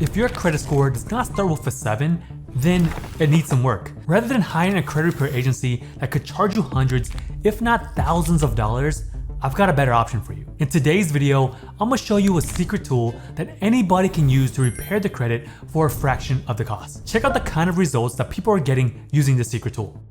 If your credit score does not start with a 7, then it needs some work. Rather than hiring a credit repair agency that could charge you hundreds, if not thousands of dollars, I've got a better option for you. In today's video, I'm gonna show you a secret tool that anybody can use to repair the credit for a fraction of the cost. Check out the kind of results that people are getting using this secret tool.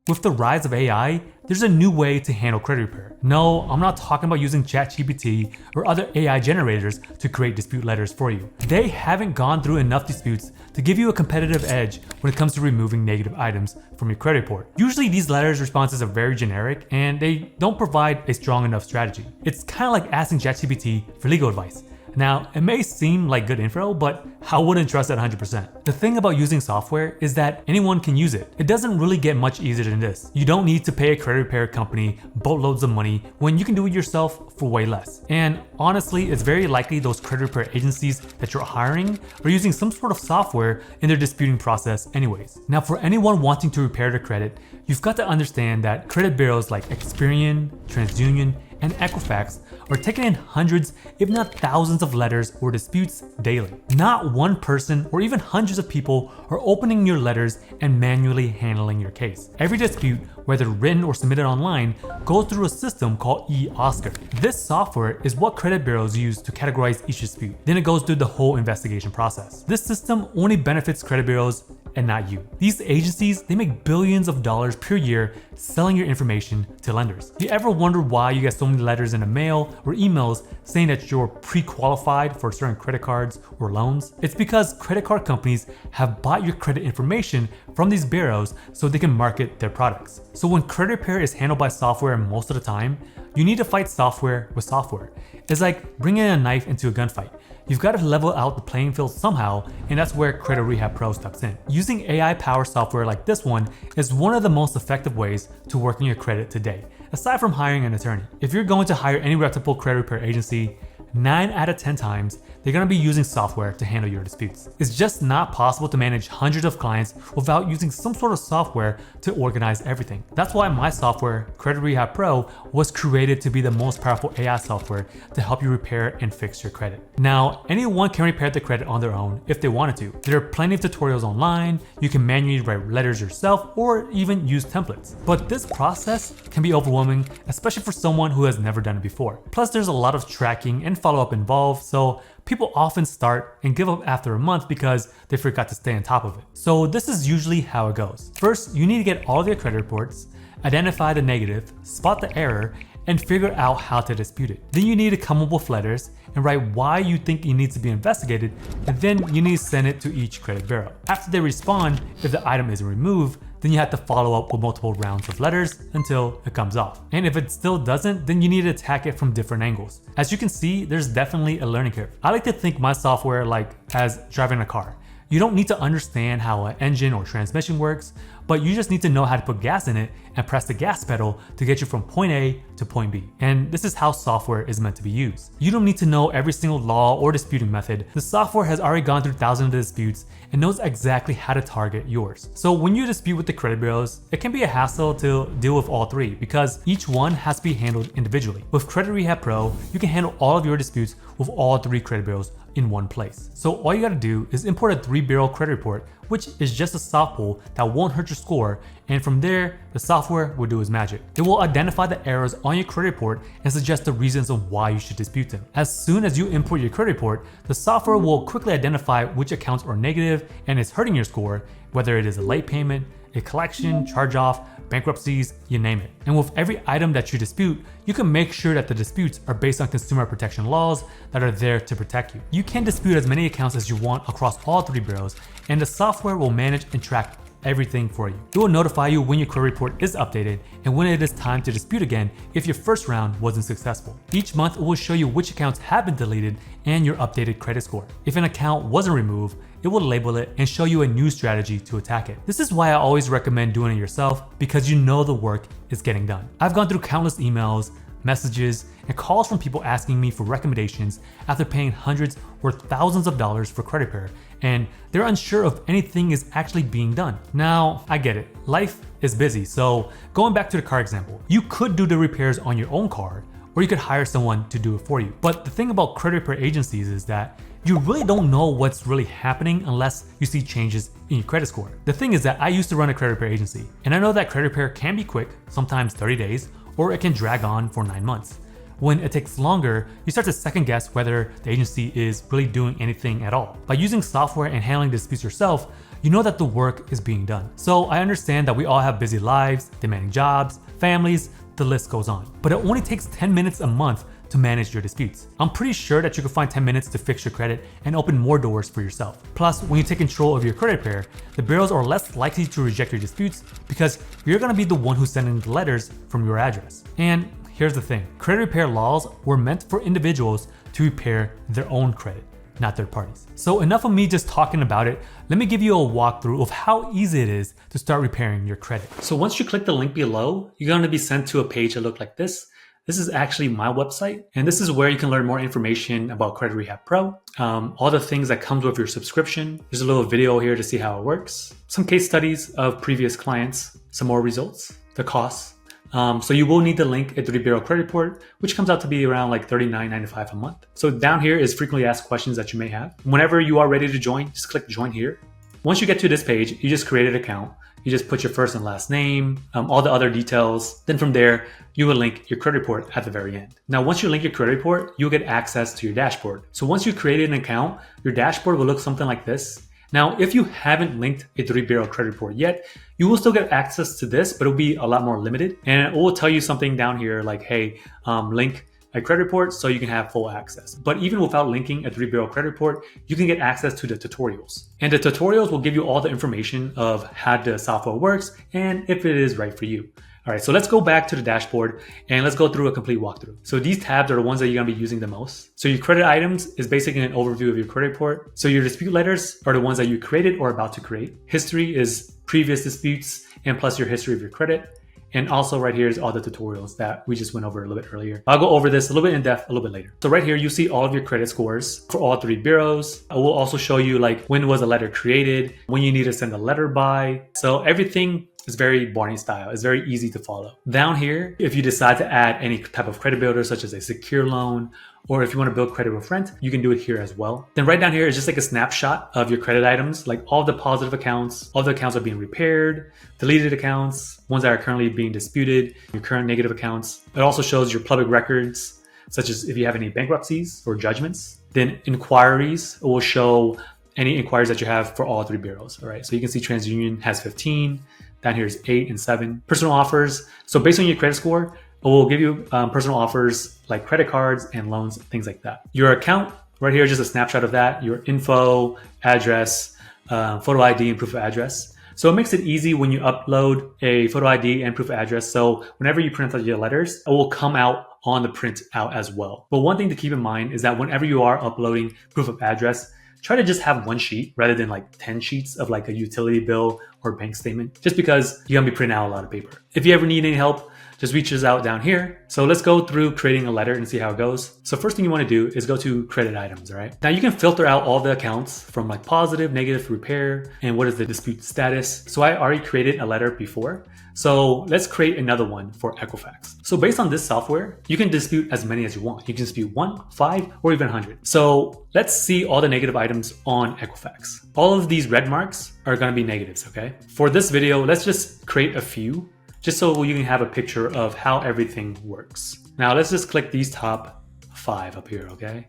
With the rise of AI, there's a new way to handle credit repair. No, I'm not talking about using ChatGPT or other AI generators to create dispute letters for you. They haven't gone through enough disputes to give you a competitive edge when it comes to removing negative items from your credit report. Usually these letters responses are very generic and they don't provide a strong enough strategy. It's kind of like asking ChatGPT for legal advice. Now, it may seem like good info, but I wouldn't trust it 100%. The thing about using software is that anyone can use it. It doesn't really get much easier than this. You don't need to pay a credit repair company boatloads of money when you can do it yourself for way less. And honestly, it's very likely those credit repair agencies that you're hiring are using some sort of software in their disputing process anyways. Now, for anyone wanting to repair their credit, you've got to understand that credit bureaus like Experian, TransUnion, and Equifax are taking in hundreds, if not thousands of letters or disputes daily. Not one person or even hundreds of people are opening your letters and manually handling your case. Every dispute, whether written or submitted online, goes through a system called eOscar. This software is what credit bureaus use to categorize each dispute. Then it goes through the whole investigation process. This system only benefits credit bureaus and not you. These agencies, they make billions of dollars per year selling your information to lenders. Do you ever wonder why you get so many letters in the mail or emails saying that you're pre-qualified for certain credit cards or loans? It's because credit card companies have bought your credit information from these bureaus so they can market their products. So when credit repair is handled by software most of the time, you need to fight software with software. It's like bringing a knife into a gunfight. You've got to level out the playing field somehow, and that's where CreditRehab Pro steps in. Using AI-powered software like this one is one of the most effective ways to work on your credit today, aside from hiring an attorney. If you're going to hire any reputable credit repair agency, 9 out of 10 times, they're going to be using software to handle your disputes. It's just not possible to manage hundreds of clients without using some sort of software to organize everything. That's why my software, CreditRehab Pro, was created to be the most powerful AI software to help you repair and fix your credit. Now, anyone can repair the credit on their own if they wanted to. There are plenty of tutorials online, you can manually write letters yourself or even use templates. But this process can be overwhelming, especially for someone who has never done it before. Plus, there's a lot of tracking and follow-up involved, so people often start and give up after a month because they forgot to stay on top of it. So this is usually how it goes. First, you need to get all of your credit reports, identify the negative, spot the error, and figure out how to dispute it. Then you need to come up with letters and write why you think it needs to be investigated, and then you need to send it to each credit bureau. After they respond, if the item isn't removed, then you have to follow up with multiple rounds of letters until it comes off. And if it still doesn't, then you need to attack it from different angles. As you can see, there's definitely a learning curve. I like to think my software like as driving a car. You don't need to understand how an engine or transmission works, but you just need to know how to put gas in it and press the gas pedal to get you from point A to point B. And this is how software is meant to be used. You don't need to know every single law or disputing method. The software has already gone through thousands of disputes and knows exactly how to target yours. So when you dispute with the credit bureaus, it can be a hassle to deal with all three because each one has to be handled individually. With CreditRehab Pro, you can handle all of your disputes with all 3 credit bureaus in one place. So all you gotta do is import a 3-bureau credit report, which is just a soft pull that won't hurt your score, and from there, the software will do its magic. It will identify the errors on your credit report and suggest the reasons of why you should dispute them. As soon as you import your credit report, the software will quickly identify which accounts are negative and is hurting your score, whether it is a late payment, a collection, charge-off, bankruptcies, you name it. And with every item that you dispute, you can make sure that the disputes are based on consumer protection laws that are there to protect you. You can dispute as many accounts as you want across all 3 bureaus, and the software will manage and track everything for you. It will notify you when your credit report is updated and when it is time to dispute again if your first round wasn't successful. Each month it will show you which accounts have been deleted and your updated credit score. If an account wasn't removed, it will label it and show you a new strategy to attack it. This is why I always recommend doing it yourself, because you know the work is getting done. I've gone through countless emails, messages, and calls from people asking me for recommendations after paying hundreds or thousands of dollars for credit repair, and they're unsure if anything is actually being done. Now, I get it. Life is busy, so going back to the car example, you could do the repairs on your own car, or you could hire someone to do it for you. But the thing about credit repair agencies is that you really don't know what's really happening unless you see changes in your credit score. The thing is that I used to run a credit repair agency, and I know that credit repair can be quick, sometimes 30 days, or it can drag on for 9 months. When it takes longer, you start to second guess whether the agency is really doing anything at all. By using software and handling disputes yourself, you know that the work is being done. So I understand that we all have busy lives, demanding jobs, families, the list goes on. But it only takes 10 minutes a month to manage your disputes. I'm pretty sure that you can find 10 minutes to fix your credit and open more doors for yourself. Plus, when you take control of your credit repair, the bureaus are less likely to reject your disputes because you're gonna be the one who's sending the letters from your address. And here's the thing, credit repair laws were meant for individuals to repair their own credit, not third parties. So enough of me just talking about it, let me give you a walkthrough of how easy it is to start repairing your credit. So once you click the link below, you're gonna be sent to a page that looks like this. This is actually my website, and this is where you can learn more information about CreditRehab Pro, all the things that comes with your subscription. There's a little video here to see how it works, some case studies of previous clients, some more results, the costs. So you will need to link a 3-bureau credit report, which comes out to be around like $39.95 a month. So down here is frequently asked questions that you may have. Whenever you are ready to join, just click join here. Once you get to this page, you just create an account. You just put your first and last name, all the other details. Then from there, you will link your credit report at the very end. Now, once you link your credit report, you'll get access to your dashboard. So once you created an account, your dashboard will look something like this. Now, if you haven't linked a 3-bureau credit report yet, you will still get access to this, but it'll be a lot more limited. And it will tell you something down here like, hey, link a credit report so you can have full access. But even without linking a 3-bureau credit report, you can get access to the tutorials. And the tutorials will give you all the information of how the software works and if it is right for you. All right, so let's go back to the dashboard and let's go through a complete walkthrough. So these tabs are the ones that you're gonna be using the most. So your credit items is basically an overview of your credit report. So your dispute letters are the ones that you created or about to create. History is previous disputes and plus your history of your credit. And also right here is all the tutorials that we just went over a little bit earlier. I'll go over this a little bit in depth a little bit later. So right here, you see all of your credit scores for all 3 bureaus. I will also show you like when was a letter created, when you need to send a letter by. So everything is very Barney style. It's very easy to follow. Down here, if you decide to add any type of credit builder, such as a secure loan, or if you want to build credit with rent, you can do it here as well. Then right down here is just like a snapshot of your credit items, like all the positive accounts, all the accounts are being repaired, deleted accounts, ones that are currently being disputed, your current negative accounts. It also shows your public records, such as if you have any bankruptcies or judgments. Then inquiries will show any inquiries that you have for all 3 bureaus. All right, so you can see TransUnion has 15. Down here is 8 and 7. Personal offers. So based on your credit score, it will give you personal offers like credit cards and loans, things like that. Your account, right here is just a snapshot of that. Your info, address, photo ID, and proof of address. So it makes it easy when you upload a photo ID and proof of address. So whenever you print out your letters, it will come out on the print out as well. But one thing to keep in mind is that whenever you are uploading proof of address, try to just have 1 sheet rather than like 10 sheets of like a utility bill or bank statement, just because you're gonna be printing out a lot of paper. If you ever need any help, just reach us out down here. So let's go through creating a letter and see how it goes. So first thing you want to do is go to credit items, all right? Now you can filter out all the accounts from like positive, negative, repair, and what is the dispute status. So I already created a letter before. So let's create another one for Equifax. So based on this software, you can dispute as many as you want. You can dispute 1, 5, or even 100. So let's see all the negative items on Equifax. All of these red marks are gonna be negatives, okay? For this video, let's just create a few just so you can have a picture of how everything works. Now let's just click these top 5 up here, okay?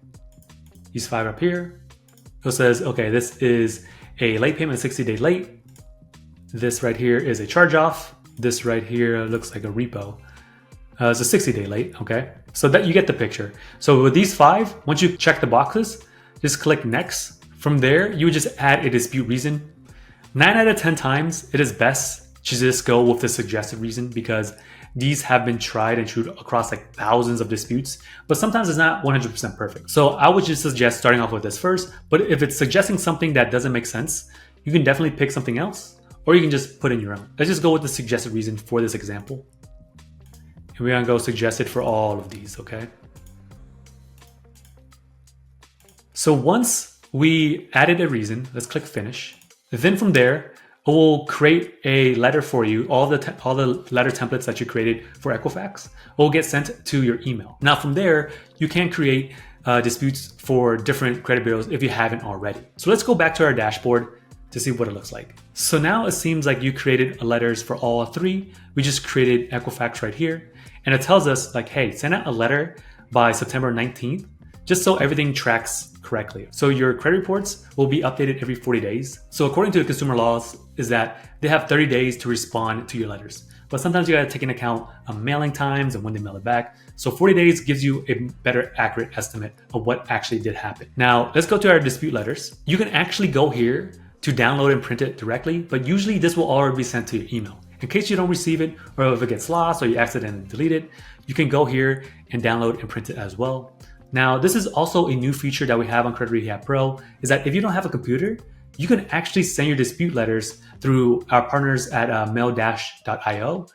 These 5 up here. It says, okay, this is a late payment, 60-day late. This right here is a charge off. This right here looks like a repo. It's a 60-day late, okay? So that you get the picture. So with these 5, once you check the boxes, just click next. From there, you would just add a dispute reason. 9 out of 10 times, it is best to just go with the suggested reason because these have been tried and true across like thousands of disputes, but sometimes it's not 100% perfect. So I would just suggest starting off with this first, but if it's suggesting something that doesn't make sense, you can definitely pick something else, or you can just put in your own. Let's just go with the suggested reason for this example. And we're gonna go suggested for all of these, okay? So once we added a reason, let's click finish. Then from there, will create a letter for you. All the letter templates that you created for Equifax will get sent to your email. Now from there, you can create disputes for different credit bureaus if you haven't already. So let's go back to our dashboard to see what it looks like. So now it seems like you created letters for all three. We just created Equifax right here. And it tells us like, hey, send out a letter by September 19th, just so everything tracks correctly. So your credit reports will be updated every 40 days. So according to the consumer laws is that they have 30 days to respond to your letters. But sometimes you gotta take into account mailing times and when they mail it back. So 40 days gives you a better accurate estimate of what actually did happen. Now let's go to our dispute letters. You can actually go here to download and print it directly, but usually this will already be sent to your email. In case you don't receive it, or if it gets lost or you accidentally delete it, you can go here and download and print it as well. Now, this is also a new feature that we have on CreditRehab Pro, is that if you don't have a computer, you can actually send your dispute letters through our partners at mail-io.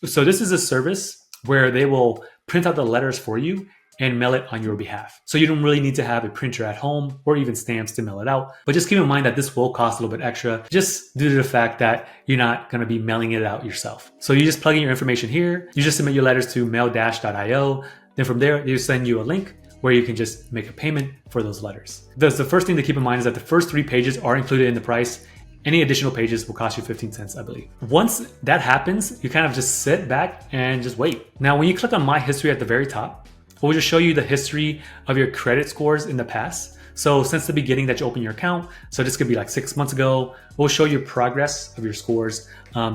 So this is a service where they will print out the letters for you and mail it on your behalf. So you don't really need to have a printer at home or even stamps to mail it out. But just keep in mind that this will cost a little bit extra just due to the fact that you're not gonna be mailing it out yourself. So you just plug in your information here. You just submit your letters to mail-io. Then from there, they send you a link where you can just make a payment for those letters. The first thing to keep in mind is that the first 3 pages are included in the price. Any additional pages will cost you 15 cents, I believe. Once that happens, you kind of just sit back and just wait. Now, when you click on My History at the very top, it will just show you the history of your credit scores in the past. So since the beginning that you open your account, so this could be like 6 months ago, we'll show you progress of your scores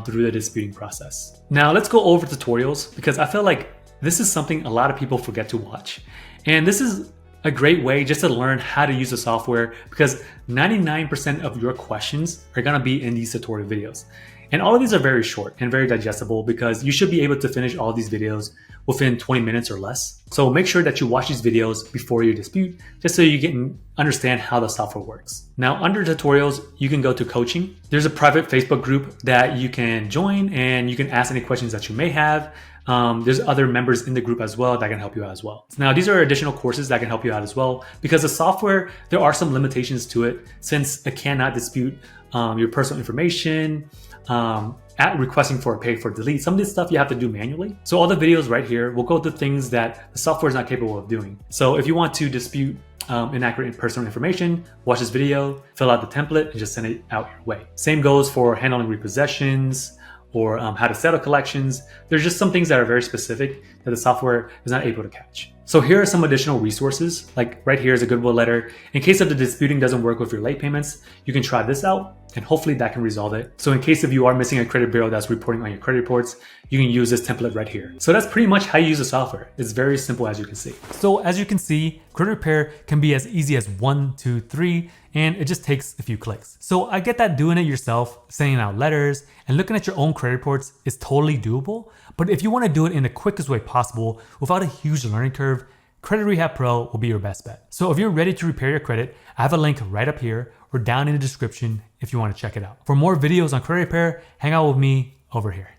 through the disputing process. Now let's go over tutorials because I feel like this is something a lot of people forget to watch. And this is a great way just to learn how to use the software because 99% of your questions are gonna be in these tutorial videos. And all of these are very short and very digestible because you should be able to finish all these videos within 20 minutes or less. So make sure that you watch these videos before you dispute, just so you can understand how the software works. Now, under tutorials, you can go to coaching. There's a private Facebook group that you can join and you can ask any questions that you may have. There's other members in the group as well that can help you out as well. Now, these are additional courses that can help you out as well because the software, there are some limitations to it since it cannot dispute your personal information, at requesting for a pay for delete. Some of this stuff you have to do manually. So all the videos right here will go to things that the software is not capable of doing. So if you want to dispute inaccurate personal information, watch this video, fill out the template, and just send it out your way. Same goes for handling repossessions or how to settle collections. There's just some things that are very specific that the software is not able to catch. So here are some additional resources. Like right here is a goodwill letter. In case of the disputing doesn't work with your late payments, you can try this out and hopefully that can resolve it. So in case if you are missing a credit bureau that's reporting on your credit reports, you can use this template right here. So that's pretty much how you use the software. It's very simple as you can see. So as you can see, credit repair can be as easy as 1, 2, 3, and it just takes a few clicks. So I get that doing it yourself, sending out letters, and looking at your own credit reports is totally doable. But if you want to do it in the quickest way possible without a huge learning curve, CreditRehab Pro will be your best bet. So if you're ready to repair your credit, I have a link right up here or down in the description if you want to check it out. For more videos on credit repair, hang out with me over here.